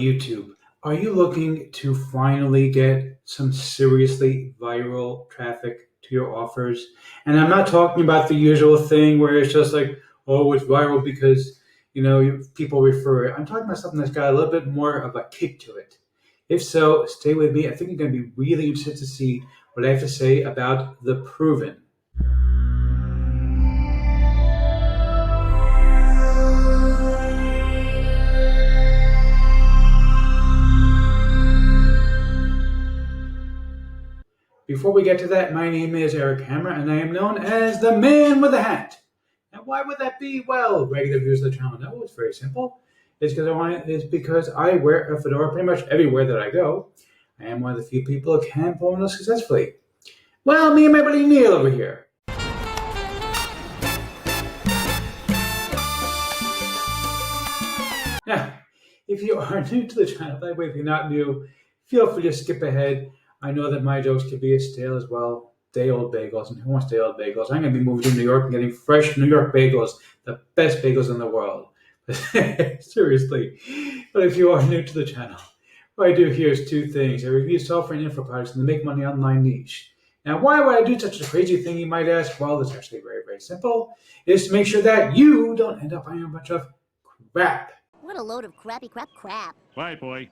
YouTube. Are you looking to finally get some seriously viral traffic to your offers? And I'm not talking about the usual thing where it's just like, oh, it's viral because people refer it. I'm talking about something that's got a little bit more of a kick to it. If so, stay with me. I think you're going to be really interested to see what I have to say about the proven. Before we get to that, my name is Eric Hammer, and I am known as the man with the hat. Now, why would that be? Well, regular viewers of the channel know it's very simple. It's because I wear a fedora pretty much everywhere that I go. I am one of the few people who can pull one successfully. Well, me and my buddy Neil over here. Now, if you are new to the channel, by the way, if you're not new, feel free to skip ahead. I know that my jokes can be a stale as well. Day-old bagels. And who wants day-old bagels? I'm going to be moving to New York and getting fresh New York bagels, the best bagels in the world. Seriously. But if you are new to the channel, what I do here is two things. I review software and info products in the make money online niche. Now, why would I do such a crazy thing, you might ask? Well, it's actually very, very simple. It's to make sure that you don't end up buying a bunch of crap. What a load of crappy crap. Quiet, boy.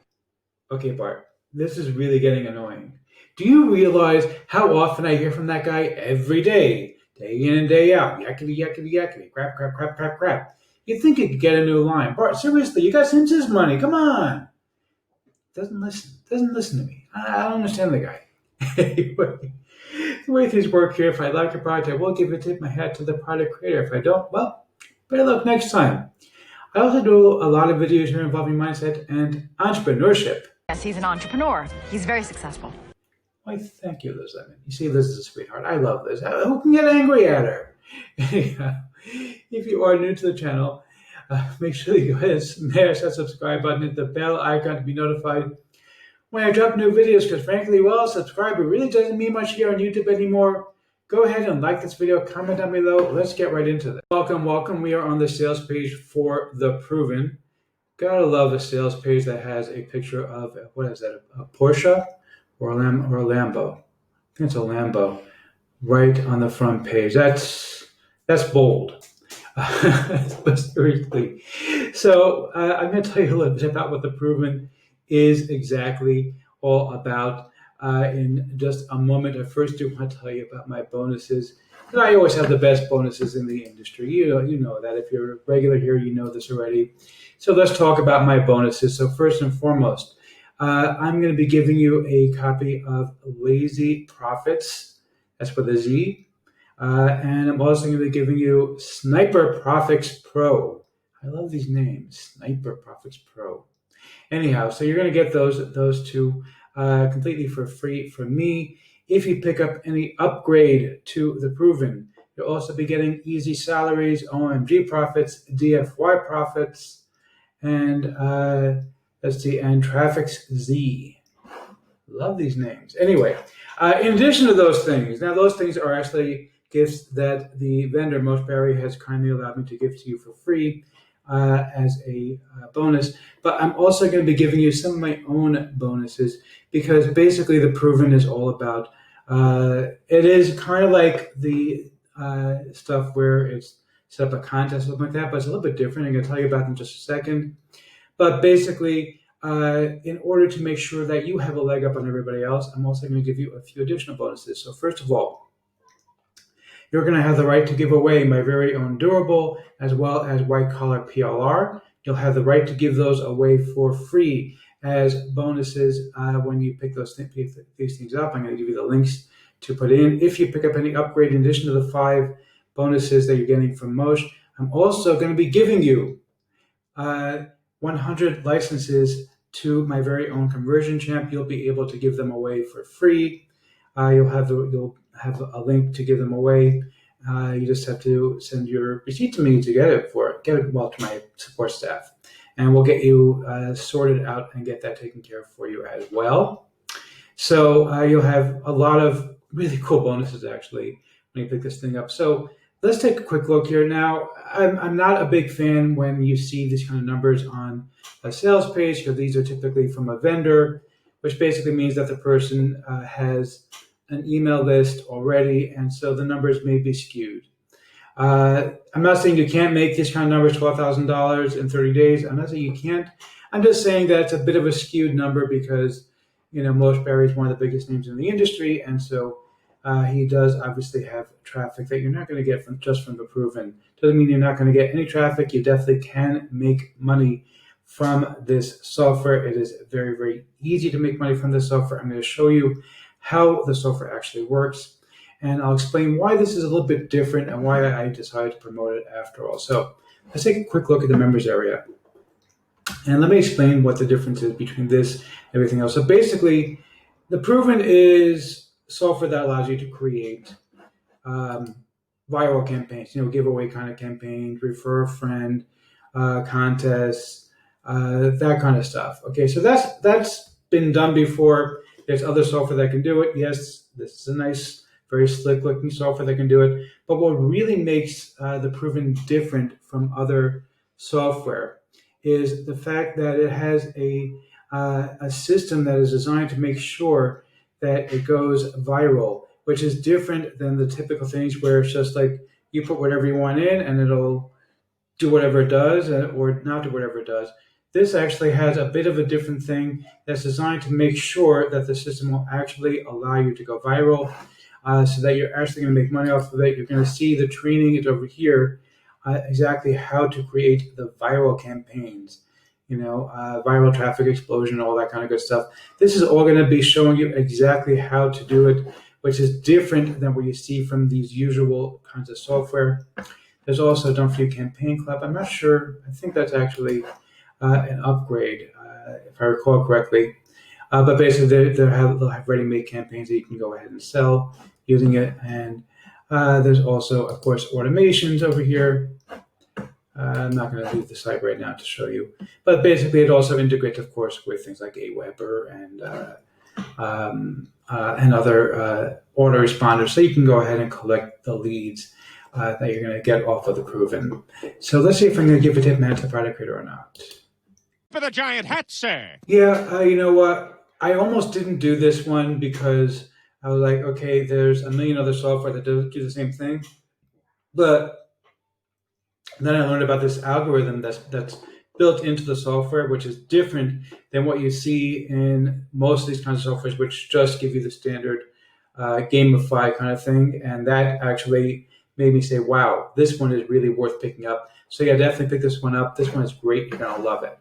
Okay, Bart. This is really getting annoying. Do you realize how often I hear from that guy every day in and day out? Yakety, yakety, yakety, crap. You'd think you could get a new line. Bart, seriously, you got Simpsons money. Come on. Doesn't listen to me. I don't understand the guy. Anyway, the way things work here, if I like a product, I will give a tip my hat to the product creator. If I don't, well, better luck next time. I also do a lot of videos here involving mindset and entrepreneurship. Yes, he's an entrepreneur. He's very successful. Why, thank you, Liz Lemon. You see, Liz is a sweetheart. I love Liz. Who can get angry at her? If you are new to the channel, make sure you go ahead and smash that subscribe button, hit the bell icon to be notified when I drop new videos, because frankly, well, subscriber really doesn't mean much here on YouTube anymore. Go ahead and like this video, comment down below. Let's get right into this. Welcome. We are on the sales page for The Proven. Gotta love a sales page that has a picture of, what is that, a Porsche or a Lambo? I think it's a Lambo right on the front page. That's bold. But seriously. So I'm going to tell you a little bit about what The Proven is exactly all about in just a moment. I first do want to tell you about my bonuses. And I always have the best bonuses in the industry. You know that. If you're a regular here, you know this already. So let's talk about my bonuses. So first and foremost, I'm going to be giving you a copy of Lazy Profits. That's with a Z. And I'm also going to be giving you Sniper Profits Pro. I love these names, Sniper Profits Pro. Anyhow, so you're going to get those two completely for free from me. If you pick up any upgrade to The Proven, you'll also be getting Easy Salaries, OMG Profits, DFY Profits, and let's see, and Traffic's Z. Love these names. Anyway, in addition to those things, now those things are actually gifts that the vendor, Berry, has kindly allowed me to give to you for free as a bonus. But I'm also going to be giving you some of my own bonuses, because basically The Proven is all about, it is kind of like the stuff where it's set up a contest, something like that, but it's a little bit different. I'm going to tell you about them in just a second. But basically, in order to make sure that you have a leg up on everybody else, I'm also going to give you a few additional bonuses. So first of all, you're going to have the right to give away my very own durable as well as white collar PLR. You'll have the right to give those away for free as bonuses when you pick these things up. I'm going to give you the links to put in. If you pick up any upgrade in addition to the 5 bonuses that you're getting from Mosh, I'm also going to be giving you 100 licenses to my very own Conversion Champ. You'll be able to give them away for free. You'll have a link to give them away. You just have to send your receipt to me to get it to my support staff, and we'll get you sorted out and get that taken care of for you as well. So you'll have a lot of really cool bonuses actually when you pick this thing up. So let's take a quick look here. Now, I'm not a big fan when you see these kind of numbers on a sales page, because these are typically from a vendor, which basically means that the person has an email list already, and so the numbers may be skewed. I'm not saying you can't make these kind of numbers, $12,000 in 30 days. I'm not saying you can't. I'm just saying that it's a bit of a skewed number because, Most Barry is one of the biggest names in the industry, and so he does obviously have traffic that you're not going to get from the proven. Doesn't mean you're not going to get any traffic. You definitely can make money from this software. It is very, very easy to make money from this software. I'm going to show you how the software actually works, and I'll explain why this is a little bit different and why I decided to promote it after all. So let's take a quick look at the members area. And let me explain what the difference is between this and everything else. So basically, the Proven is software that allows you to create viral campaigns, giveaway kind of campaigns, refer a friend, contests, that kind of stuff. Okay, so that's been done before. There's other software that can do it. Yes, this is a nice, very slick looking software that can do it. But what really makes the Proven different from other software is the fact that it has a system that is designed to make sure that it goes viral, which is different than the typical things where it's just like you put whatever you want in and it'll do whatever it does or not do whatever it does. This actually has a bit of a different thing that's designed to make sure that the system will actually allow you to go viral, so that you're actually going to make money off of it. You're going to see the training is over here, exactly how to create the viral campaigns, viral traffic explosion, all that kind of good stuff. This is all going to be showing you exactly how to do it, which is different than what you see from these usual kinds of software. There's also Don't Forget Campaign Club. I'm not sure. I think that's actually an upgrade, if I recall correctly. But basically, they'll have ready-made campaigns that you can go ahead and sell using it. And there's also, of course, automations over here. I'm not going to leave the site right now to show you. But basically, it also integrates, of course, with things like Aweber and other autoresponders. So you can go ahead and collect the leads that you're going to get off of the Proven. So let's see if I'm going to give a tip man to the product creator or not. For the giant hat, sir. Yeah, you know what? I almost didn't do this one because I was like, okay, there's a million other software that do the same thing. But then I learned about this algorithm that's built into the software, which is different than what you see in most of these kinds of softwares, which just give you the standard gamify kind of thing. And that actually made me say, wow, this one is really worth picking up. So yeah, definitely pick this one up. This one is great. You're going to love it.